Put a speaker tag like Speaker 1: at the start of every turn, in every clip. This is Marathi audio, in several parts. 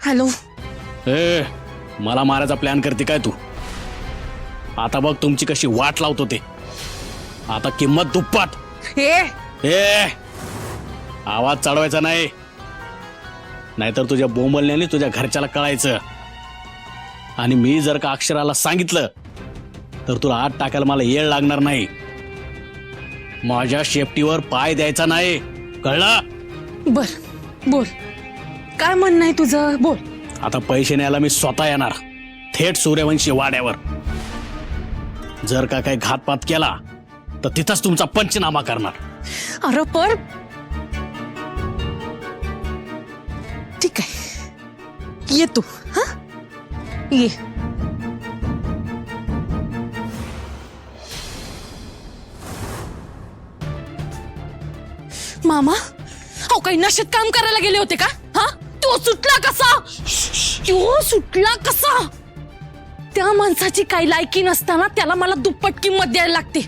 Speaker 1: हॅलो.
Speaker 2: ए मला मारायचा प्लॅन करते काय तू? आता बघ तुमची कशी वाट लावतो ते. आता किंमत दुप्पट. ए आवाज चढवायचा नाही, नाहीतर तुझ्या बोंबलण्याने तुझ्या घरच्याला कळायचं. आणि मी जर का अक्षराला सांगितलं तर तुला आत टाकायला मला येळ लागणार नाही. माझ्या शेपटीवर पाय द्यायचा नाही, कळलं?
Speaker 1: बर बोल, काय म्हणणं आहे तुझं? बोल.
Speaker 2: आता पैसे न्यायला मी स्वतः येणार, थेट सूर्यवंशी वाड्यावर. जर का काही घातपात केला तर तिथंच तुमचा पंचनामा करणार.
Speaker 1: अरे पण ठीक आहे, ये तू. हा ये. मामा, अहो काही नशेत काम करायला गेले होते का? हा, तो सुटला कसा? तो सुटला कसा? त्या माणसाची काही लायकी नसताना त्याला मला दुप्पट किंमत द्यायला लागते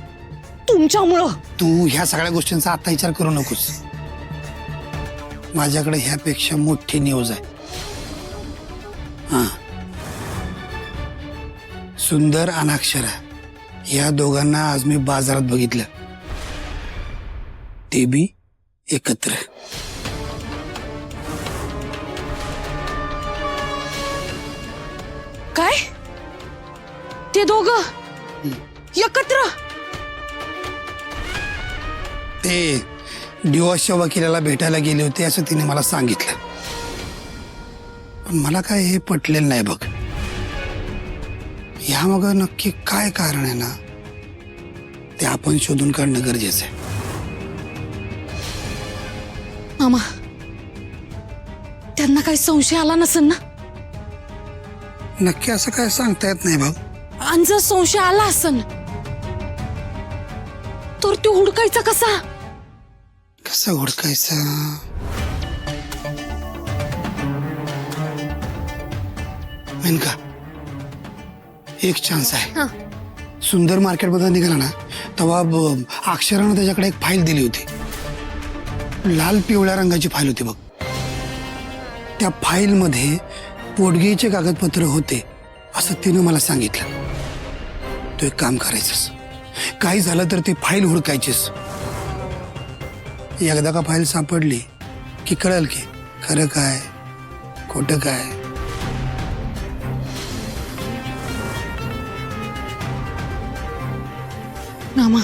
Speaker 1: तुमच्यामुळं.
Speaker 3: तू ह्या सगळ्या गोष्टींचा आता विचार करू नकोस. माझ्याकडे ह्यापेक्षा मोठी न्यूज आहे. हा, सुंदर आणि अक्षरा या दोघांना आज मी बाजारात बघितलं, ते बी एकत्र.
Speaker 1: काय? ते दोघं एकत्र?
Speaker 3: ते डिवोर्सच्या वकिलाला भेटायला गेले होते असं तिने मला सांगितलं, पण मला काय हे पटलेलं नाही बघ. ह्यामागं नक्की काय कारण आहे ना, ते आपण शोधून काढणं गरजेचं आहे.
Speaker 1: मामा, त्यांना काही संशय आला नसेल ना?
Speaker 3: नक्की असं काय सांगता येत नाही भाऊ.
Speaker 1: आणि जर संशय आला असेल तर तो हुडकायचा कसा?
Speaker 3: कसं हुडकायचं? मेनका, एक चान्स आहे. सुंदर मार्केटमध्ये निघाला ना तेव्हा अक्षरानं त्याच्याकडे एक फाईल दिली होती. लाल पिवळ्या रंगाची फाईल होती बघ. त्या फाईल मध्ये पोटगीचे कागदपत्र होते असं तिनं मला सांगितलं. तू एक काम करायचंस, काही झालं तर ती फाईल हुडकायचीस. एकदा का फाईल सापडली की कळेल की खरं काय खोटं काय.
Speaker 1: मामा,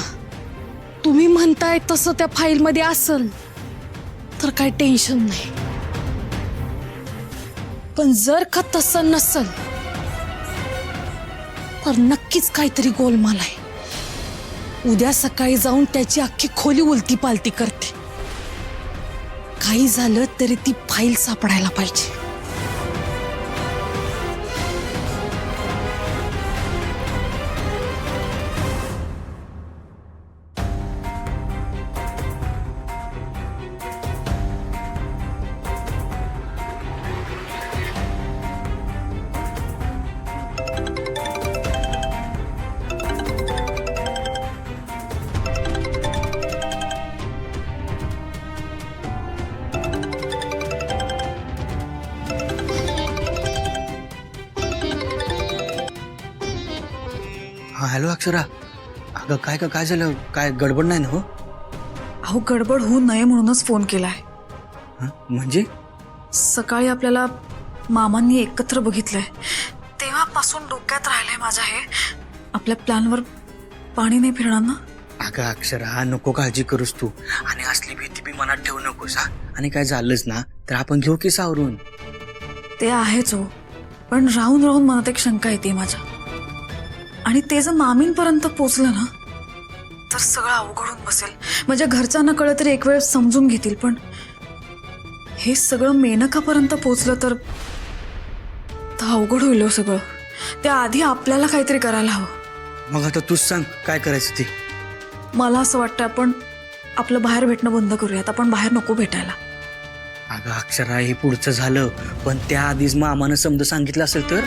Speaker 1: तुम्ही म्हणताय तसं त्या फाईल मध्ये असेल तर काही टेन्शन नाही, पण जर का तसं नसेल तर नक्कीच काहीतरी गोलमाल आहे. उद्या सकाळी जाऊन त्याची अख्खी खोली उलती पालती करते. काही झालं तरी ती फाईल सापडायला पाहिजे.
Speaker 4: हा हॅलो अक्षरा, अगं काय झालं? काय गडबड नाही ना? हो
Speaker 5: अहो, गडबड होऊ नये म्हणूनच फोन केलाय.
Speaker 4: म्हणजे
Speaker 5: सकाळी आपल्याला मामांनी एकत्र बघितलंय तेव्हापासून डोक्यात राहिलंय माझ्या हे. आपल्या प्लॅनवर पाणी नाही फिरणार ना?
Speaker 4: अगं अक्षरा, नको काळजी करूस तू, आणि असली भीती बी मनात ठेवू नकोस. हा, आणि काय झालंच ना तर आपण घेऊ की सावरून.
Speaker 5: ते आहेच हो, पण राहून राहून मनात एक शंका येते माझ्या. आणि ते जर मामींपर्यंत पोचलं ना तर सगळं अवघड होऊन बसेल. माझ्या घरच्यांना कळलं तरी एक वेळ समजून घेतील, पण हे सगळं मेनकापर्यंत पोचलं तर अवघड होईल सगळं. त्याआधी आपल्याला काहीतरी करायला हवं.
Speaker 4: मग आता तूच सांग काय करायचं ते.
Speaker 5: मला असं वाटतं आपण आपलं बाहेर भेटणं बंद करूयात. आपण बाहेर नको भेटायला.
Speaker 4: अगं अक्षरा, हे पुढचं झालं, पण त्याआधीच मामानं समजा सांगितलं असेल तर.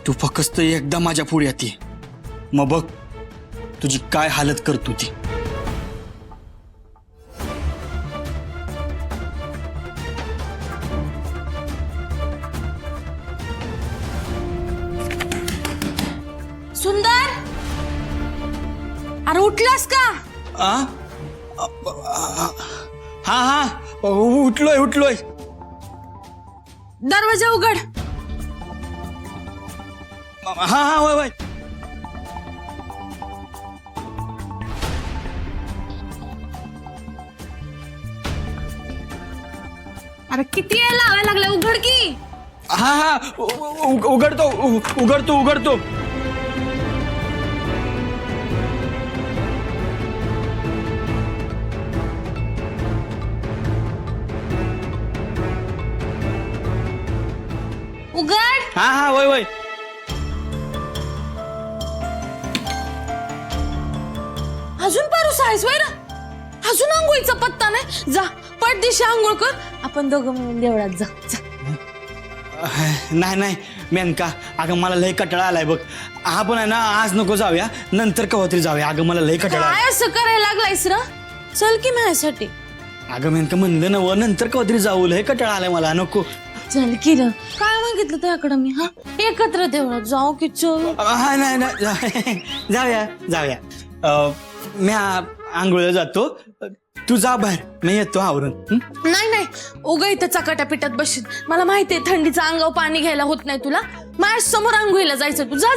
Speaker 4: तू फक्त एकदा माझ्या पुढे येते मग बघ तुझी काय हालत करतो ती.
Speaker 1: सुंदर, अरे उठलास का?
Speaker 4: आ? हा हा उठलोय.
Speaker 1: दरवाजा उघड.
Speaker 4: हा वय.
Speaker 1: अरे किती वेळ लावायला लागला, उघड की.
Speaker 4: हा उघडतो.
Speaker 1: उघड.
Speaker 4: हा वय.
Speaker 1: अजून पारूस आहेस वय ना? अजून आंघोळीचा पत्ता नाही. जा पटदिशी आंघोळ कर, आपण दोघं मिळून देवळात जा.
Speaker 4: नाही मेनका, अगं मला लय कटाळा आलाय बघ. आपण आहे ना आज नको जाऊया, नंतर कवा तरी जाऊया. अगं मला लय कटाळा आलाय.
Speaker 1: काय असं करायला लागलायस र? चल की माझ्यासाठी.
Speaker 4: अगं मेनका म्हणलं ना नंतर कवा तरी जाऊ, लय कटाळा आलाय मला, नको.
Speaker 1: चल की र. काय मागितलं त्याकडं मी? हा, एकत्र देवळात जाऊ की? चल.
Speaker 4: हा नाही जाऊया. मी आंघोळीला जातो, तू जा बाहेर, मी येतो आवरून.
Speaker 1: नाही उगा इथं चकाट्या पिठात बसशील. मला माहितीये थंडीचं अंगावर पाणी घ्यायला होत नाही तुला. माझ्या समोर आंघोळीला जायचं तू. जा.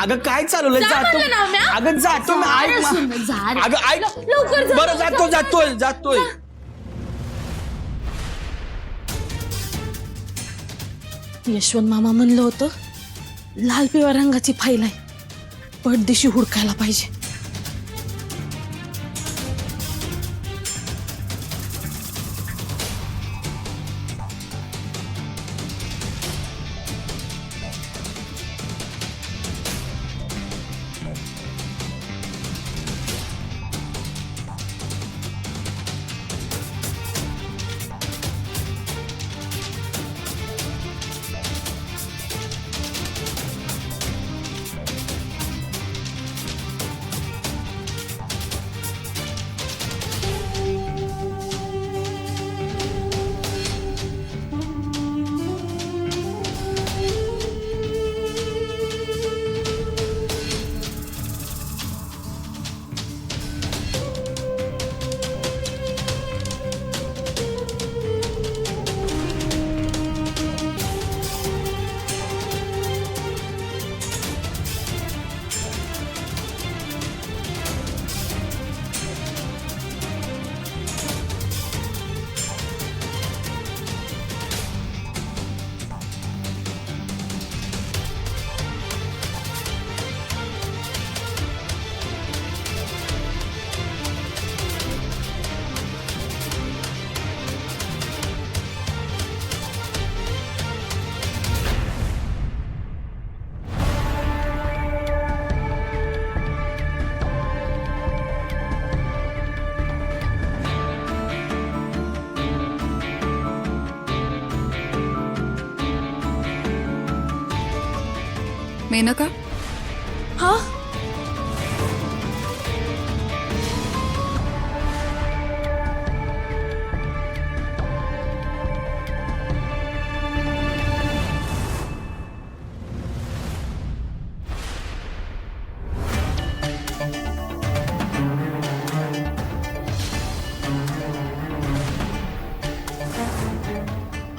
Speaker 4: अगं काय चालवलंय?
Speaker 1: जा
Speaker 4: जातो
Speaker 1: म्हणलं ना मी, हा?
Speaker 4: अगं जातो मी.
Speaker 1: जा
Speaker 4: ऐक
Speaker 1: रे
Speaker 4: मा-
Speaker 1: सुंदर, जा रे.
Speaker 4: अगं ऐक
Speaker 1: लवकर जा.
Speaker 4: बरं जातोय.
Speaker 1: यशवंत मामा म्हणलं होतं लाल पिवळ्या रंगाची फाईल आहे, पडदिशी हुडकायला पाहिजे.
Speaker 5: मेनका,
Speaker 1: हा,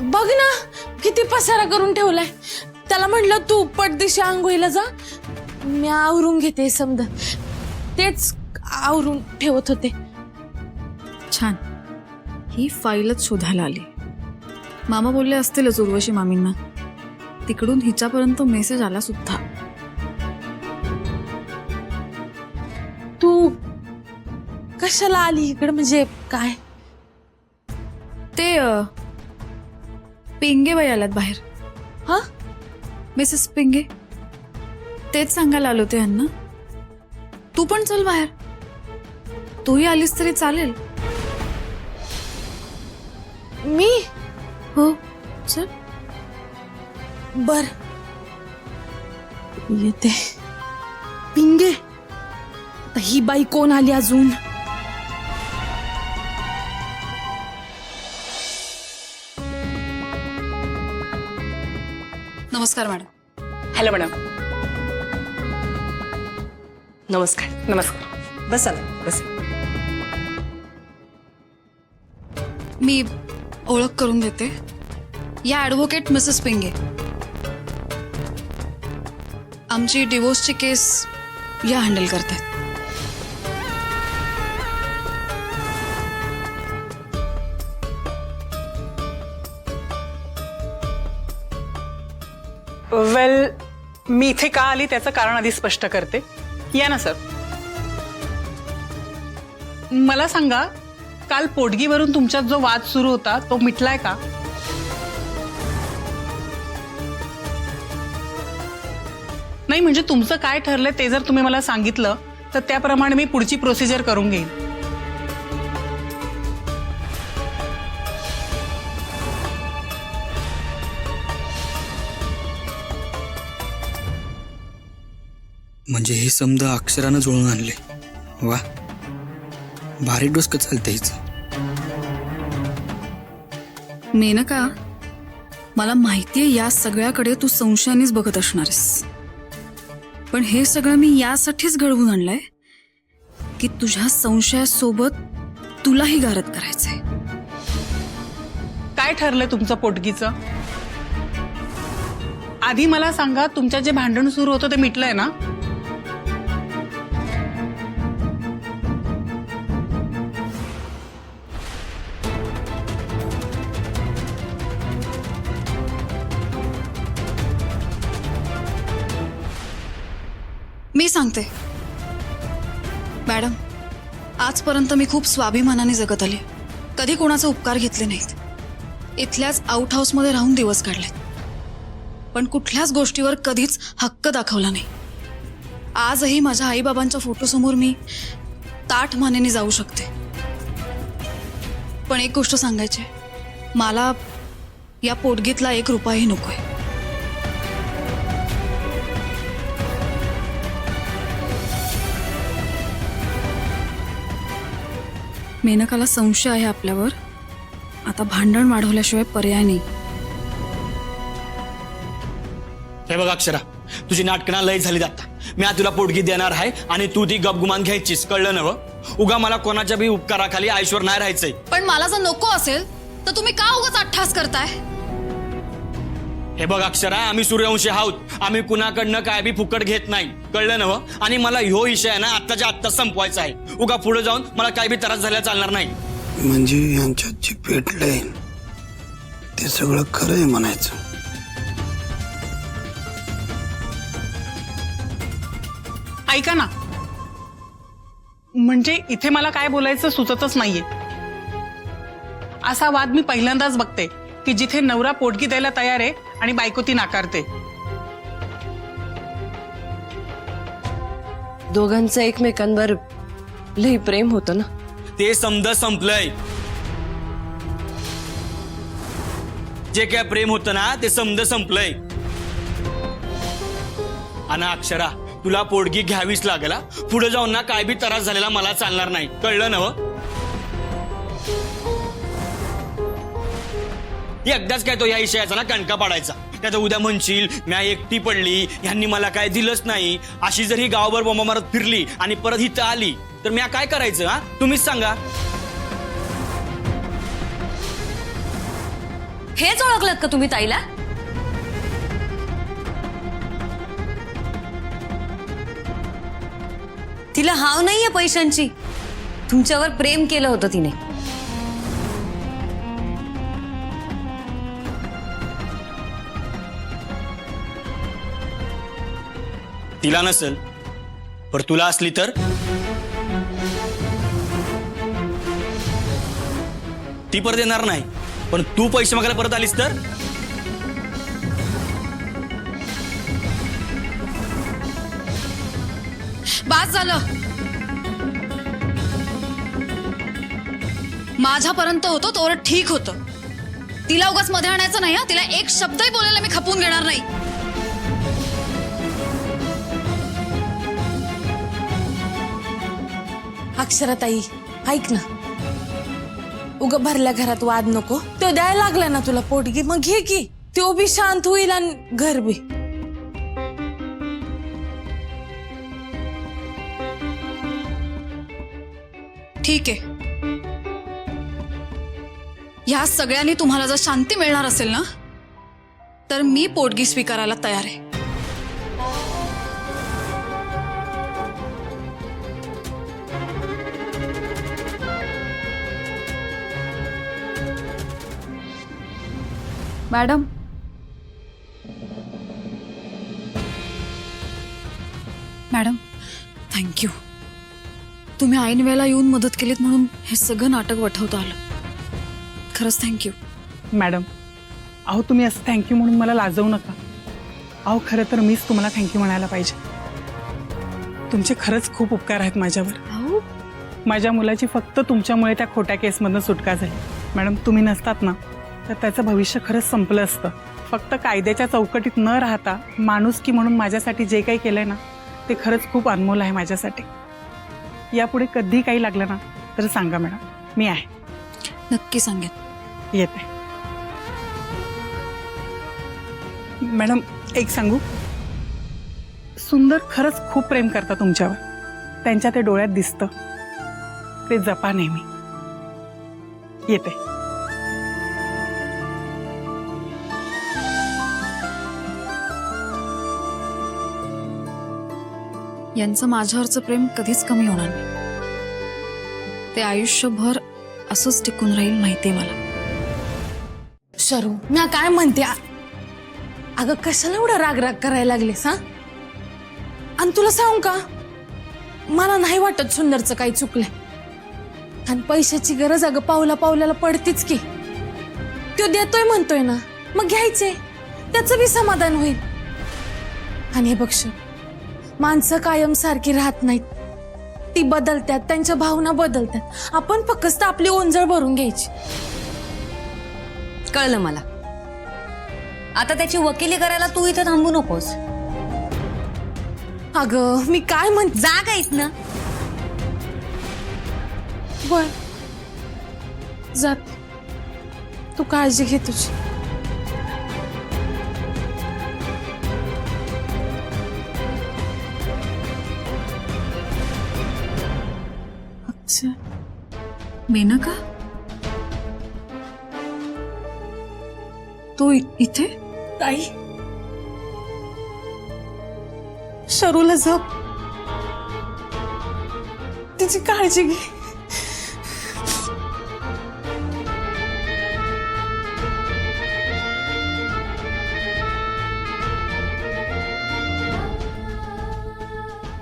Speaker 1: बघ ना किती पसारा करून ठेवलाय. त्याला म्हणलं तू पटदिशी आंघोळीला जा, मी आवरून घेते. समजा तेच आवरून ठेवत होते.
Speaker 5: छान. ही फाईलच शोधायला आली. मामा बोलले असतीलच उर्वशी मामींना. तिकडून हिच्यापर्यंत मेसेज आला सुद्धा.
Speaker 1: तू कशाला आली इकडे? म्हणजे काय?
Speaker 5: ते पिंगे बाई आल्यात बाहेर.
Speaker 1: हा,
Speaker 5: मिसेस पिंगे, तेच सांगायला आलो ते यांना. तू पण चल बाहेर, तूही आलीस तरी चालेल.
Speaker 1: मी?
Speaker 5: हो चल.
Speaker 1: बर. येते पिंगे. आता ही बाई कोण आली अजून?
Speaker 5: नमस्कार मॅडम.
Speaker 6: Hello madam. नमस्कार. नमस्कार. बसा ना, बसा.
Speaker 5: मी ओळख करून देते. या ॲडव्होकेट मिसेस पिंगे. आमची डिवोर्सची केस या हँडल करतात.
Speaker 6: वेल, मी इथे का आली त्याचं कारण आधी स्पष्ट करते. या ना सर. मला सांगा, काल पोटगीवरून तुमच्यात जो वाद सुरू होता तो मिटलाय का? नाही म्हणजे तुमचं काय ठरलंय ते जर तुम्ही मला सांगितलं तर त्याप्रमाणे मी पुढची प्रोसिजर करून घेईन.
Speaker 4: म्हणजे हे समजा अक्षरानं जुळून आणले. वा, भारी डोसकं चालतं हिचं.
Speaker 5: मेनका, मला माहितीये या सगळ्याकडे तू संशयानेच बघत असणारेस, पण हे सगळं मी यासाठीच घडवून आणलंय की तुझ्या संशयासोबत तुलाही गारद करायचंय.
Speaker 6: काय ठरलंय तुमचं पोटगीचं? आधी मला सांगा, तुमच्या जे भांडण सुरू होतं ते मिटलंय ना?
Speaker 5: मी सांगते मॅडम, आजपर्यंत मी खूप स्वाभिमानाने जगत आले. कधी कोणाचे उपकार घेतले नाहीत. इथल्याच आउट हाऊसमध्ये राहून दिवस काढलेत, पण कुठल्याच गोष्टीवर कधीच हक्क दाखवला नाही. आजही माझ्या आईबाबांच्या फोटोसमोर मी ताठ मानेने जाऊ शकते. पण एक गोष्ट सांगायची, मला या पोटगीतला 1 रुपयाही नकोय. मेनकाला संशय आहे आपल्यावर. आता भांडण वाढवल्याशिवाय पर्याय नाही.
Speaker 4: हे बघ अक्षरा, तुझी नाटकना लय झाली आता. मी आज तुला पोटगी देणार आहे आणि तू ती गपगुमान घ्यायचीस, कळलं ना? उगा मला कोणाच्या बी उपकाराखाली आयुष्यभर नाही राहायचंय.
Speaker 5: पण मला जर नको असेल तर तुम्ही का उगाच अट्टास करताय?
Speaker 4: हे बघ अक्षरा, आम्ही सूर्यवंशी आहोत. आम्ही कुणाकडनं काय बी फुकट घेत नाही, कळलं ना? आणि मला ह्यो विषय आहे ना आत्ताच्या आत्ता संपवायचा आहे. उगा पुढे जाऊन मला काय बी त्रास झाला चालणार नाही.
Speaker 3: म्हणजे यांच्यात जे पेटलंय ते सगळं खरं आहे म्हणायचं.
Speaker 6: ऐका ना, म्हणजे इथे मला काय बोलायचं सुचतच नाहीये. असा वाद मी पहिल्यांदाच बघते की जिथे नवरा पोटगी द्यायला तयार आहे आणि बायको ती नाकारते.
Speaker 7: दोघांचं एकमेकांवर लई प्रेम होतं ना.
Speaker 4: ते समजा संपलंय. जे काय प्रेम होतं ना ते समजा संपलंय. आणि अक्षरा, तुला पोटगी घ्यावीच लागेल. पुढे जाऊन ना काय बी त्रास झालेला मला चालणार नाही, कळलं ना? एकदाच काय तो या विषयाचा ना कणका पाडायचा. त्याचा उद्या म्हणशील म्या एकटी पडली, ह्यांनी मला काय दिलंच नाही. अशी जर ही गावभर बोंबा मारत फिरली आणि परत इथं आली तर म्या काय करायचं? हा, तुम्हीच सांगा.
Speaker 7: हेच ओळखलत का तुम्ही ताईला? तिला हाव नाहीये पैशांची. तुमच्यावर प्रेम केलं होतं तिने.
Speaker 4: तिला नसेल पर तुला असली तर? ती परत येणार नाही, पण तू पैसे मागायला परत आलीस तर?
Speaker 5: बास झालं. माझ्यापर्यंत होतं तोवर ठीक होतं. तिला उगाच मध्ये आणायचं नाही. तिला एक शब्दही बोलायला मी खपून घेणार नाही.
Speaker 1: अक्षराताई ऐक ना, उग भरल्या घरात वाद नको. तो द्यायला लागला ना तुला पोटगी, मग घे की. तो बी शांत होईल आणि घर बी.
Speaker 5: ठीक आहे. ह्या सगळ्यांनी तुम्हाला जर शांती मिळणार असेल ना, तर मी पोटगी स्वीकारायला तयार आहे. Madam, madam thank you. तुम्ही ऐन वेळेला येऊन मदत केलीत म्हणून हे सगळं नाटक वठवता आलं. खरंच थँक्यू.
Speaker 6: मॅडम, अहो तुम्ही असं थँक्यू म्हणून मला लाजवू नका. अहो खरं तर मीच तुम्हाला थँक्यू म्हणायला पाहिजे. तुमचे खरंच खूप उपकार आहेत माझ्यावर.
Speaker 5: अहो
Speaker 6: माझ्या मुलाची फक्त तुमच्यामुळे त्या खोट्या केसमधनं सुटका झाली. मॅडम तुम्ही नसतात ना तर त्याचं भविष्य खरंच संपलं असतं. फक्त कायद्याच्या चौकटीत न राहता माणुसकी म्हणून माझ्यासाठी जे काही केलंय ना ते खरंच खूप अनमोल आहे माझ्यासाठी. यापुढे कधी काही लागलं ना तर सांगा मॅडम, मी आहे.
Speaker 5: नक्की सांगेन.
Speaker 6: येते. मॅडम एक सांगू, सुंदर खरंच खूप प्रेम करता तुमच्यावर. त्यांच्या ते डोळ्यात दिसतं. ते जपा नेहमी. येते.
Speaker 5: यांचं माझ्यावरचं प्रेम कधीच कमी होणार नाही. ते आयुष्यभर असंच टिकून राहील माहितीये मला.
Speaker 1: शरू, मी काय म्हणते, अगं कशाला एवढा राग करायला लागलेस हा? आणि तुला सांगू का, मला नाही वाटत सुंदरचं काही चुकलंय. आणि पैशाची गरज अगं पावला पावल्याला पडतीच की. तो देतोय म्हणतोय ना, मग घ्यायचे, त्याचं बी समाधान होईल. आणि हे बघ शरू, माणसं कायम सारखी राहत नाहीत. ती बदलतात, त्यांच्या भावना बदलतात. आपण फक्त आपली ओंजळ भरून घ्यायची.
Speaker 7: कळलं मला. आता त्याची वकिली करायला तू इथं थांबू नकोस.
Speaker 1: अगं मी काय म्हणते,
Speaker 7: जा का इथनं.
Speaker 1: बर जात, तू काळजी घे तुझी. अच्छा,
Speaker 5: मेनका, तू इथे?
Speaker 1: ताई, शरूला जप, तिची काळजी घे.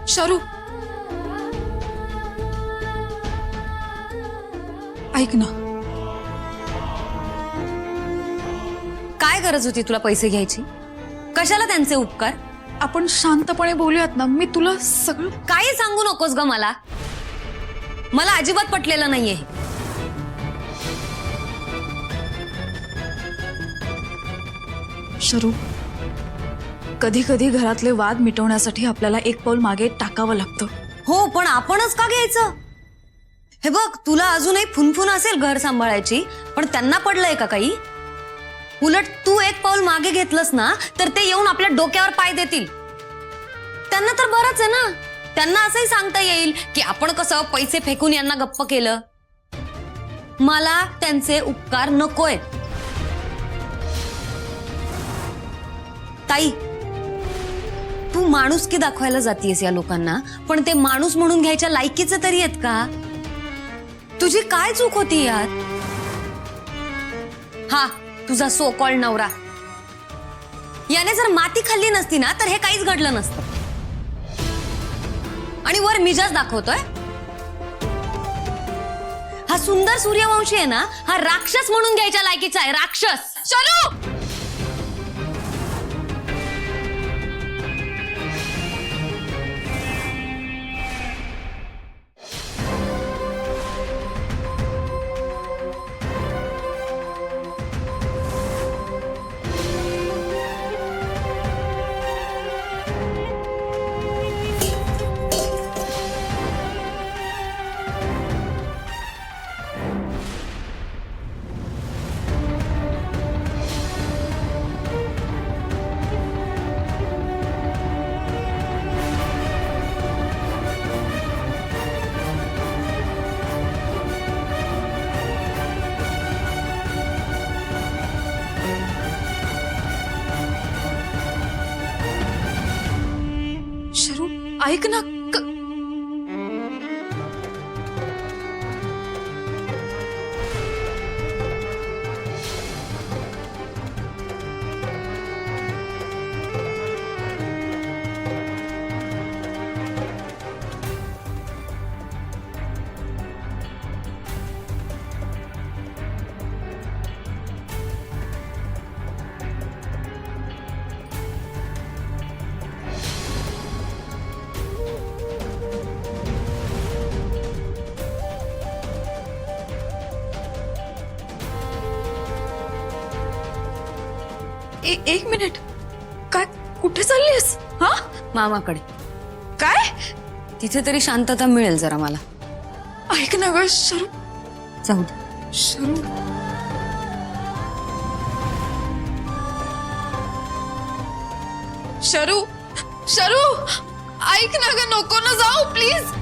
Speaker 5: शरू, ऐक ना.
Speaker 7: काय गरज होती तुला पैसे घ्यायची? कशाला त्यांचे उपकार?
Speaker 5: आपण शांतपणे बोलूयात ना. मी तुला सगळं
Speaker 7: काही सांगू नकोस ग मला. मला अजिबात पटलेलं नाहीये.
Speaker 5: शरू, कधी कधी घरातले वाद मिटवण्यासाठी आपल्याला एक पाऊल मागे टाकावं लागतं.
Speaker 7: हो, पण आपणच का घ्यायचं? हे बघ, तुला अजूनही फुनफुन असेल घर सांभाळायची, पण त्यांना पडलंय का काही? उलट तू एक पाऊल मागे घेतलंस ना तर ते येऊन आपल्या डोक्यावर पाय देतील. त्यांना तर बरंच आहे ना. त्यांना असंही सांगता येईल की आपण कसं पैसे फेकून यांना गप्प केलं. मला त्यांचे उपकार नकोय. ताई, तू माणुसकी दाखवायला जातीयस या लोकांना, पण ते माणूस म्हणून घ्यायच्या लायकीचे तरी आहेत का? तुझी काय चूक होती यात? हा, तुझा सो कॉल्ड नवरा, याने जर माती खाल्ली नसती ना तर हे काहीच घडलं नसतं. आणि वर मिजाज दाखवतोय. हा सुंदर सूर्यवंशी आहे ना, हा राक्षस म्हणून घ्यायच्या लायकीचा आहे. राक्षस.
Speaker 1: शरू,
Speaker 5: ऐक ना एक मिनिट काय कुठे चाललीस हा
Speaker 7: मामाकडे
Speaker 5: काय
Speaker 7: तिथे तरी शांतता मिळेल जरा मला.
Speaker 5: ऐक ना ग शरू
Speaker 7: जाऊ दे.
Speaker 5: शरू शरू शरू ऐक ना ग नको ना जाऊ प्लीज.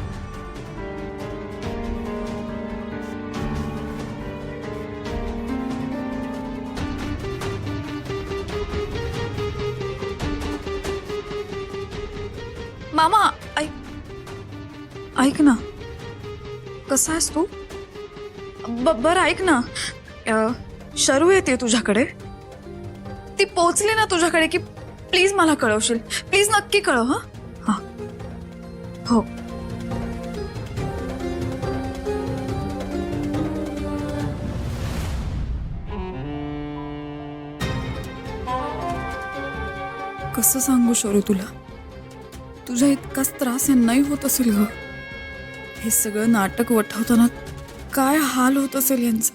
Speaker 5: मामा ऐक ना कसा आहेस तू बरं ऐक ना शरू येते तुझ्याकडे ती पोहोचली ना तुझ्याकडे की प्लीज मला कळवशील प्लीज नक्की कळव हा हा हो कसं सांगू शरू तुला तुझ्या इतकाच त्रास यांनाही होत असेल ग हे सगळं नाटक वठवताना काय हाल होत असेल यांचं